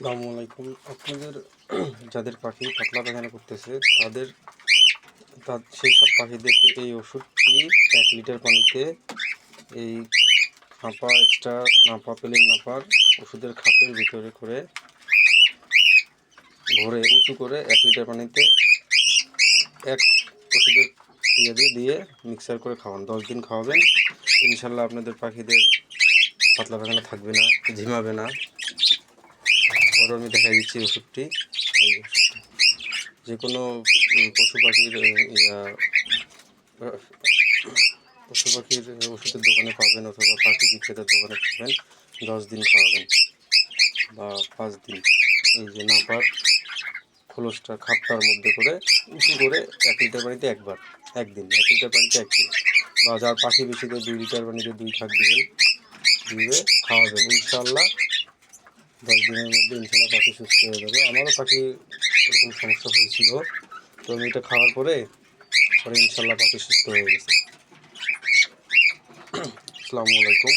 আসসালামু আলাইকুম। আপনাদের যাদের পাখি পাতলা পায়খানা করতেছে সেই সব পাখিদেরকে এই ওষুধটি 1 লিটার পানিতে এই এক্সট্রা নাপা পেলেন নাপার ওষুধের খাপের ভিতরে করে ভরে উঁচু করে 1 লিটার পানিতে এক ওষুধের দিয়ে মিক্সার করে খাওয়ান। 10 দিন খাওয়াবেন, ইনশাল্লাহ আপনাদের পাখিদের পাতলা পায়খানা থাকবে না, ঝিমাবে না। আরও আমি দেখাই দিচ্ছি ওষুধটি। এই ওষুধটি যে কোনো পশু পাখির ওষুধের দোকানে পাবেন, অথবা পাখি বিক্রেতার দোকানে পাবেন। 10 দিন খাওয়াবেন বা 5 দিন। এই যে নাপার খোলসটা খাপটার মধ্যে করে উঁচু করে 1 লিটার পানিতে একদিন 1 লিটার পানিতে একদিন, বা যার পাখি বেশি তো 2 লিটার পানিতে 2 থাক দিবেন, দিয়ে খাওয়াবেন। ইনশাল্লাহ 10 দিনের মধ্যে ইনশাল্লাহ পাখি সুস্থ হয়ে যাবে। আমারও পাখি এরকম সমস্যা হয়েছিল, তো আমি এটা খাওয়ার পরে ইনশাল্লাহ পাখি সুস্থ হয়ে গেছে। আসসালামু আলাইকুম।